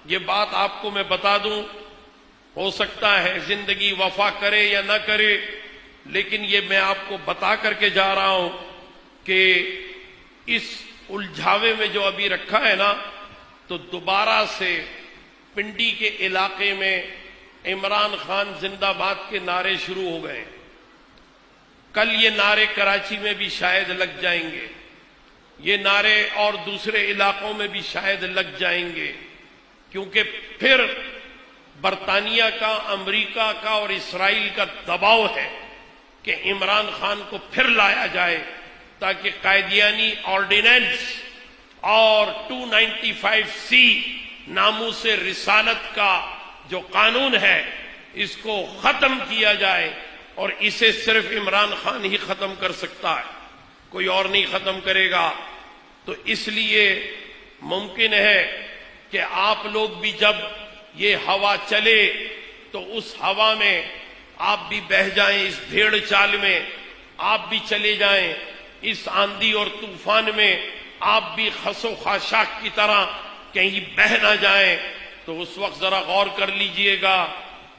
یہ بات آپ کو میں بتا دوں، ہو سکتا ہے زندگی وفا کرے یا نہ کرے، لیکن یہ میں آپ کو بتا کر کے جا رہا ہوں کہ اس الجھاوے میں جو ابھی رکھا ہے نا، تو دوبارہ سے پنڈی کے علاقے میں عمران خان زندہ باد کے نعرے شروع ہو گئے۔ کل یہ نعرے کراچی میں بھی شاید لگ جائیں گے، یہ نعرے اور دوسرے علاقوں میں بھی شاید لگ جائیں گے، کیونکہ پھر برطانیہ کا، امریکہ کا اور اسرائیل کا دباؤ ہے کہ عمران خان کو پھر لایا جائے تاکہ قائدیانی آرڈیننس اور 295C ناموس رسالت کا جو قانون ہے اس کو ختم کیا جائے، اور اسے صرف عمران خان ہی ختم کر سکتا ہے، کوئی اور نہیں ختم کرے گا۔ تو اس لیے ممکن ہے کہ آپ لوگ بھی جب یہ ہوا چلے تو اس ہوا میں آپ بھی بہہ جائیں، اس بھیڑ چال میں آپ بھی چلے جائیں، اس آندھی اور طوفان میں آپ بھی خس و خاشاک کی طرح کہیں بہہ نہ جائیں۔ تو اس وقت ذرا غور کر لیجئے گا،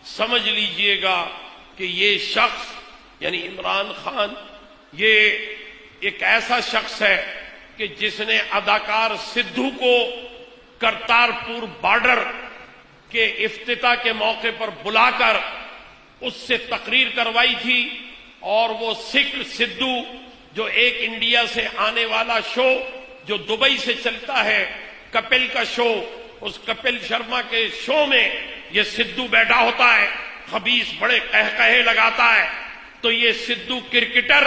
سمجھ لیجئے گا کہ یہ شخص یعنی عمران خان یہ ایک ایسا شخص ہے کہ جس نے اداکار سدھو کو کرتارپور بارڈر کے افتتاح کے موقع پر بلا کر اس سے تقریر کروائی تھی، اور وہ سکھ سدھو جو ایک انڈیا سے آنے والا شو جو دبئی سے چلتا ہے، کپل کا شو، اس کپل شرما کے شو میں یہ سدھو بیٹھا ہوتا ہے، خبیث بڑے قہقہے لگاتا ہے۔ تو یہ سدھو کرکٹر،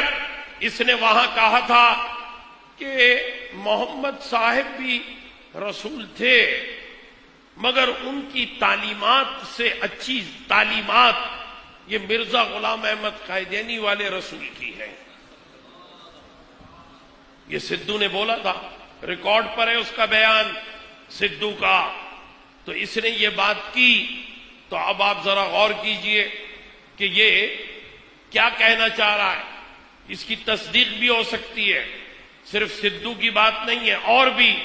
اس نے وہاں کہا تھا کہ محمد صاحب بھی رسول تھے، مگر ان کی تعلیمات سے اچھی تعلیمات یہ مرزا غلام احمد قائدینی والے رسول کی ہیں۔ یہ سدھو نے بولا تھا، ریکارڈ پر ہے اس کا بیان سدھو کا۔ تو اس نے یہ بات کی، تو اب آپ ذرا غور کیجئے کہ یہ کیا کہنا چاہ رہا ہے۔ اس کی تصدیق بھی ہو سکتی ہے، صرف سدھو کی بات نہیں ہے، اور بھی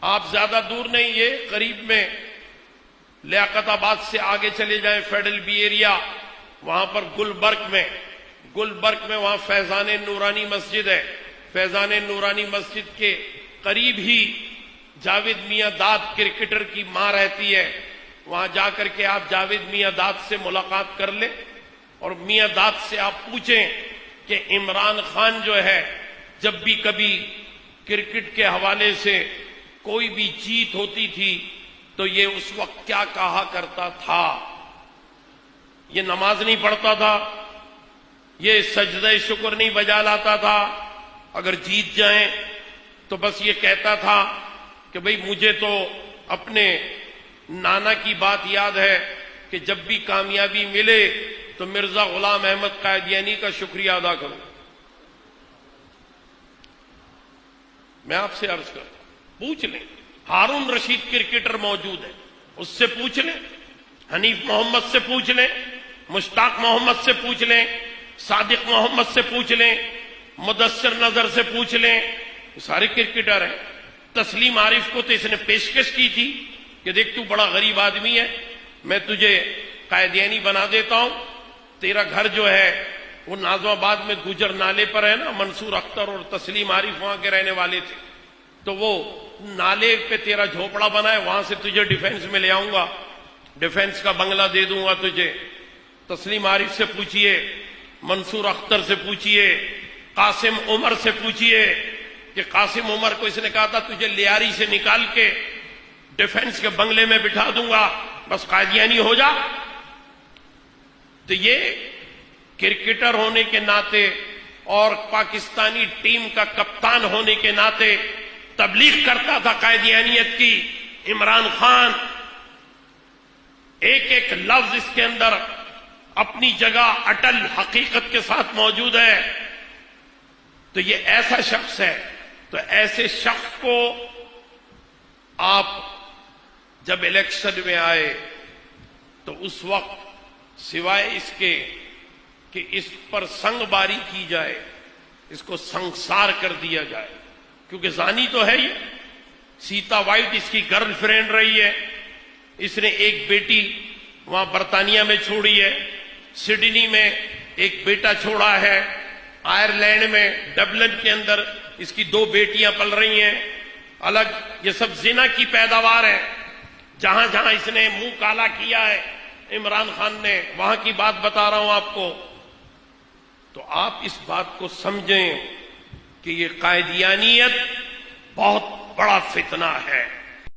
آپ زیادہ دور نہیں، یہ قریب میں لیاقت آباد سے آگے چلے جائیں فیڈرل بی ایریا، وہاں پر گلبرگ میں وہاں فیضان نورانی مسجد ہے، فیضان نورانی مسجد کے قریب ہی جاوید میاں داد کرکٹر کی ماں رہتی ہے، وہاں جا کر کے آپ جاوید میاں داد سے ملاقات کر لیں، اور میاں داد سے آپ پوچھیں کہ عمران خان جو ہے جب بھی کبھی کرکٹ کے حوالے سے کوئی بھی جیت ہوتی تھی تو یہ اس وقت کیا کہا کرتا تھا۔ یہ نماز نہیں پڑھتا تھا، یہ سجدہ شکر نہیں بجا لاتا تھا، اگر جیت جائیں تو بس یہ کہتا تھا کہ بھئی مجھے تو اپنے نانا کی بات یاد ہے کہ جب بھی کامیابی ملے تو مرزا غلام احمد قائدیانی کا شکریہ ادا کروں۔ میں آپ سے عرض کرتا ہوں، پوچھ لیں، ہارون رشید کرکٹر موجود ہے، اس سے پوچھ لیں، حنیف محمد سے پوچھ لیں، مشتاق محمد سے پوچھ لیں، صادق محمد سے پوچھ لیں، مدثر نظر سے پوچھ لیں، سارے کرکٹر ہیں۔ تسلیم عارف کو تو اس نے پیشکش کی تھی کہ دیکھ تو بڑا غریب آدمی ہے، میں تجھے قائدیانی بنا دیتا ہوں، تیرا گھر جو ہے وہ نازم آباد میں گجر نالے پر ہے نا، منصور اختر اور تسلیم عارف وہاں کے رہنے والے تھے، تو وہ نالے پہ تیرا جھوپڑا بنا ہے، وہاں سے تجھے ڈیفینس میں لے آؤں گا، ڈیفینس کا بنگلہ دے دوں گا تجھے۔ تسلیم عارف سے پوچھئے، منصور اختر سے پوچھئے، قاسم عمر سے پوچھئے کہ قاسم عمر کو اس نے کہا تھا تجھے لیاری سے نکال کے ڈیفینس کے بنگلے میں بٹھا دوں گا، بس قائدیانی ہو جا۔ تو یہ کرکٹر ہونے کے ناطے اور پاکستانی ٹیم کا کپتان ہونے کے ناطے تبلیغ کرتا تھا قائدیانیت کی۔ عمران خان ایک ایک لفظ اس کے اندر اپنی جگہ اٹل حقیقت کے ساتھ موجود ہے۔ تو یہ ایسا شخص ہے، تو ایسے شخص کو آپ جب الیکشن میں آئے تو اس وقت سوائے اس کے کہ اس پر سنگ باری کی جائے، اس کو سنگسار کر دیا جائے، کیونکہ زانی تو ہے یہ، سیتا وائٹ اس کی گرل فرینڈ رہی ہے، اس نے ایک بیٹی وہاں برطانیہ میں چھوڑی ہے، سڈنی میں ایک بیٹا چھوڑا ہے، آئرلینڈ میں ڈبلن کے اندر اس کی 2 بیٹیاں پل رہی ہیں الگ. یہ سب زنا کی پیداوار ہے. جہاں جہاں اس نے منہ کالا کیا ہے عمران خان نے، وہاں کی بات بتا رہا ہوں آپ کو. تو آپ اس بات کو سمجھیں کہ یہ قائدیانیت بہت بڑا فتنہ ہے.